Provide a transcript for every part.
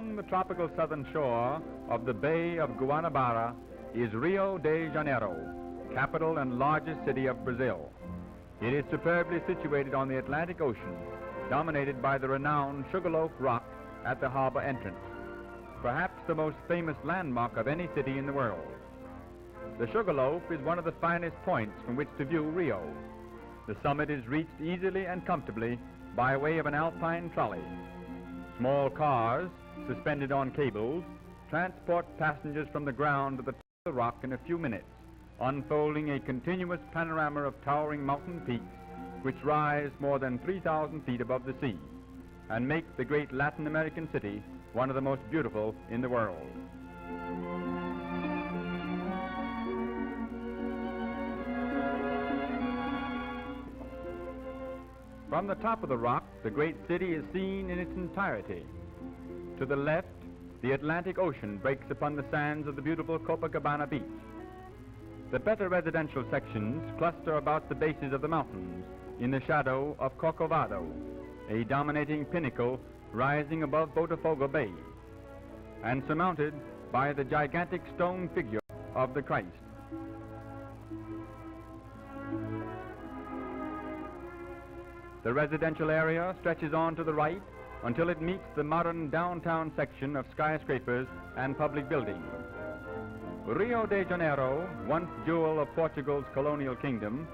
Along the tropical southern shore of the Bay of Guanabara is Rio de Janeiro, capital and largest city of Brazil. It is superbly situated on the Atlantic Ocean, dominated by the renowned Sugarloaf Rock at the harbor entrance, perhaps the most famous landmark of any city in the world. The Sugarloaf is one of the finest points from which to view Rio. The summit is reached easily and comfortably by way of an alpine trolley. Small cars, suspended on cables, transport passengers from the ground to the top of the rock in a few minutes, unfolding a continuous panorama of towering mountain peaks which rise more than 3,000 feet above the sea and make the great Latin American city one of the most beautiful in the world. From the top of the rock, the great city is seen in its entirety. To the left, the Atlantic Ocean breaks upon the sands of the beautiful Copacabana beach. The better residential sections cluster about the bases of the mountains in the shadow of Corcovado, a dominating pinnacle rising above Botafogo Bay and surmounted by the gigantic stone figure of the Christ. The residential area stretches on to the right until it meets the modern downtown section of skyscrapers and public buildings. Rio de Janeiro, once jewel of Portugal's colonial kingdom,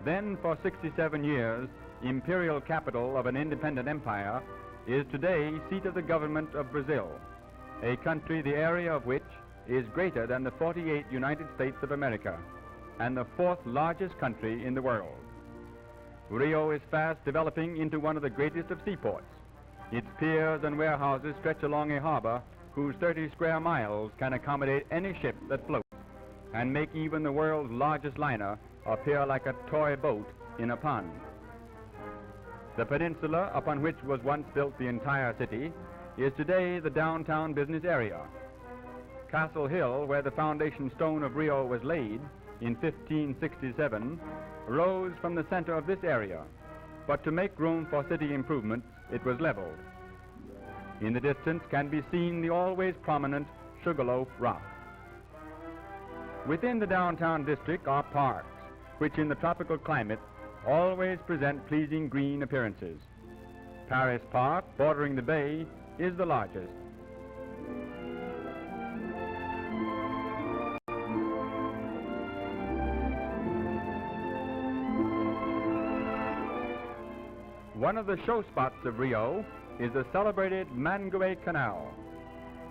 then for 67 years imperial capital of an independent empire, is today seat of the government of Brazil, a country the area of which is greater than the 48 United States of America and the fourth largest country in the world. Rio is fast developing into one of the greatest of seaports. Its piers and warehouses stretch along a harbor whose 30 square miles can accommodate any ship that floats and make even the world's largest liner appear like a toy boat in a pond. The peninsula upon which was once built the entire city is today the downtown business area. Castle Hill, where the foundation stone of Rio was laid in 1567, rose from the center of this area, but to make room for city improvements, it was leveled. In the distance can be seen the always prominent Sugarloaf Rock. Within the downtown district are parks, which in the tropical climate always present pleasing green appearances. Paris Park, bordering the bay, is the largest. One of the show spots of Rio is the celebrated Mangué Canal,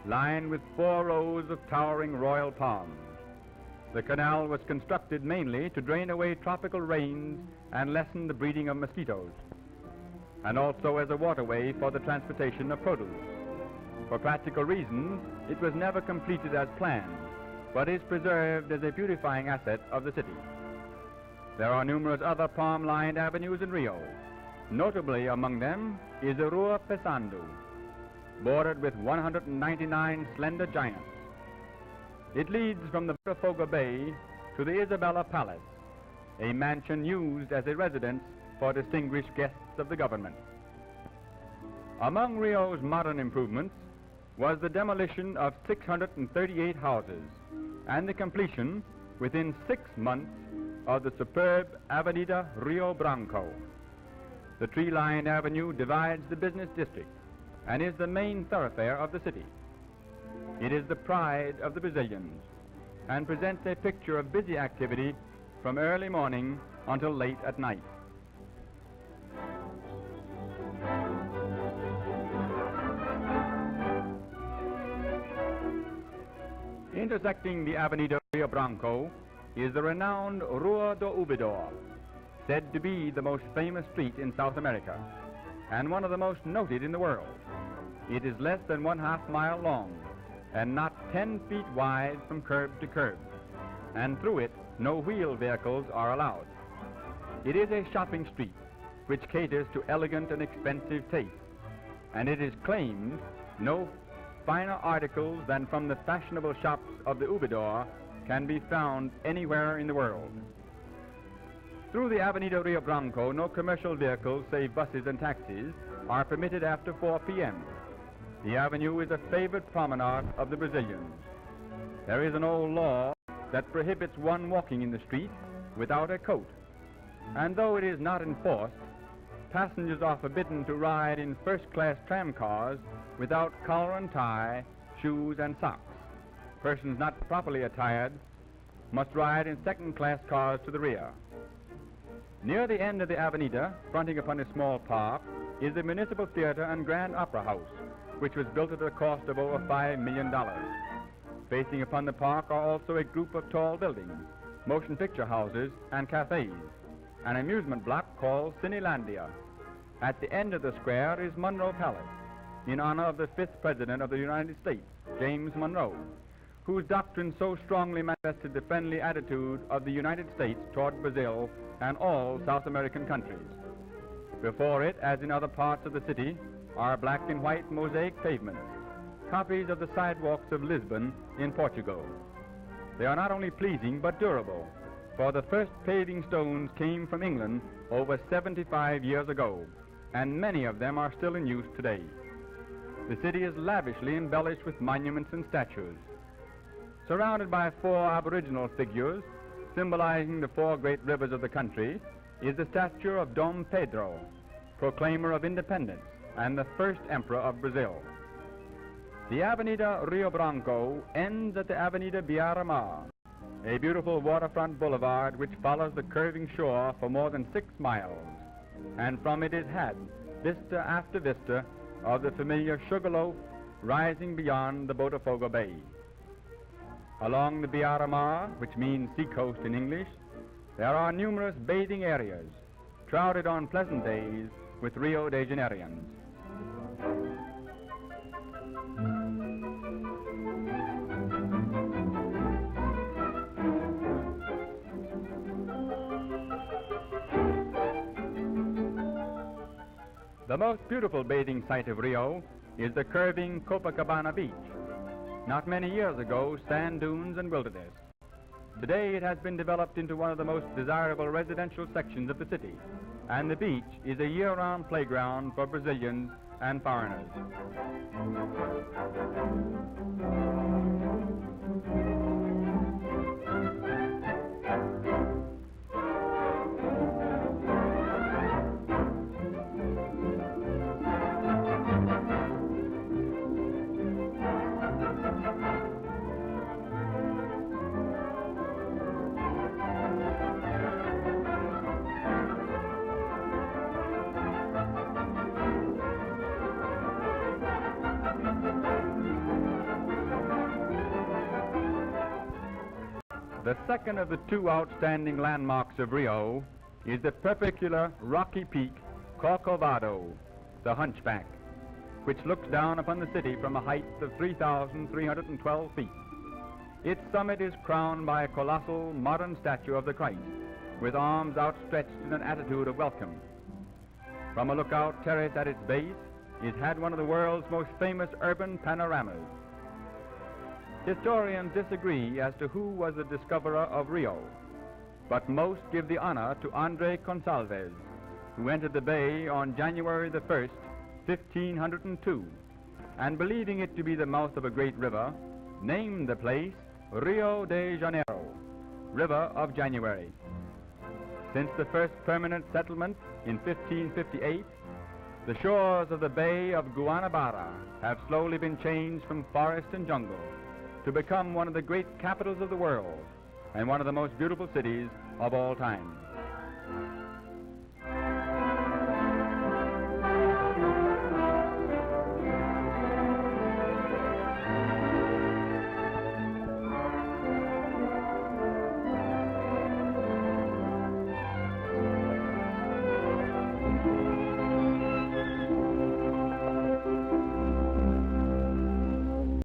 lined with 4 rows of towering royal palms. The canal was constructed mainly to drain away tropical rains and lessen the breeding of mosquitoes, and also as a waterway for the transportation of produce. For practical reasons, it was never completed as planned, but is preserved as a beautifying asset of the city. There are numerous other palm-lined avenues in Rio. Notably among them is the Rua Pensando, bordered with 199 slender giants. It leads from the Botafogo Bay to the Isabella Palace, a mansion used as a residence for distinguished guests of the government. Among Rio's modern improvements was the demolition of 638 houses and the completion within 6 months of the superb Avenida Rio Branco. The tree-lined avenue divides the business district and is the main thoroughfare of the city. It is the pride of the Brazilians and presents a picture of busy activity from early morning until late at night. Intersecting the Avenida Rio Branco is the renowned Rua do Ouvidor, said to be the most famous street in South America and one of the most noted in the world. It is less than 1/2 mile long and not 10 feet wide from curb to curb, and through it no wheeled vehicles are allowed. It is a shopping street which caters to elegant and expensive taste, and it is claimed no finer articles than from the fashionable shops of the Ouvidor can be found anywhere in the world. Through the Avenida Rio Branco, no commercial vehicles, save buses and taxis, are permitted after 4 p.m. The avenue is a favorite promenade of the Brazilians. There is an old law that prohibits one walking in the street without a coat, and though it is not enforced, passengers are forbidden to ride in first-class tram cars without collar and tie, shoes and socks. Persons not properly attired must ride in second-class cars to the rear. Near the end of the Avenida, fronting upon a small park, is the Municipal Theater and Grand Opera House, which was built at a cost of over $5 million. Facing upon the park are also a group of tall buildings, motion picture houses and cafes, an amusement block called Cinelandia. At the end of the square is Monroe Palace, in honor of the 5th President of the United States, James Monroe, whose doctrine so strongly manifested the friendly attitude of the United States toward Brazil and all South American countries. Before it, as in other parts of the city, are black and white mosaic pavements, copies of the sidewalks of Lisbon in Portugal. They are not only pleasing but durable, for the first paving stones came from England over 75 years ago, and many of them are still in use today. The city is lavishly embellished with monuments and statues. Surrounded by 4 aboriginal figures, symbolizing the 4 great rivers of the country, is the statue of Dom Pedro, proclaimer of independence and the first emperor of Brazil. The Avenida Rio Branco ends at the Avenida Beira-Mar, a beautiful waterfront boulevard which follows the curving shore for more than 6 miles, and from it is had vista after vista of the familiar Sugarloaf rising beyond the Botafogo Bay. Along the Beira-Mar, which means seacoast in English, there are numerous bathing areas, crowded on pleasant days with Rio de Janeiroans. The most beautiful bathing site of Rio is the curving Copacabana Beach. Not many years ago, sand dunes and wilderness. Today it has been developed into one of the most desirable residential sections of the city, and the beach is a year-round playground for Brazilians and foreigners. The second of the 2 outstanding landmarks of Rio is the perpendicular rocky peak Corcovado, the Hunchback, which looks down upon the city from a height of 3,312 feet. Its summit is crowned by a colossal modern statue of the Christ, with arms outstretched in an attitude of welcome. From a lookout terrace at its base, it had one of the world's most famous urban panoramas. Historians disagree as to who was the discoverer of Rio, but most give the honor to Andre Gonçalves, who entered the bay on January the 1st, 1502, and believing it to be the mouth of a great river, named the place Rio de Janeiro, River of January. Since the first permanent settlement in 1558, the shores of the Bay of Guanabara have slowly been changed from forest and jungle to become one of the great capitals of the world and one of the most beautiful cities of all time.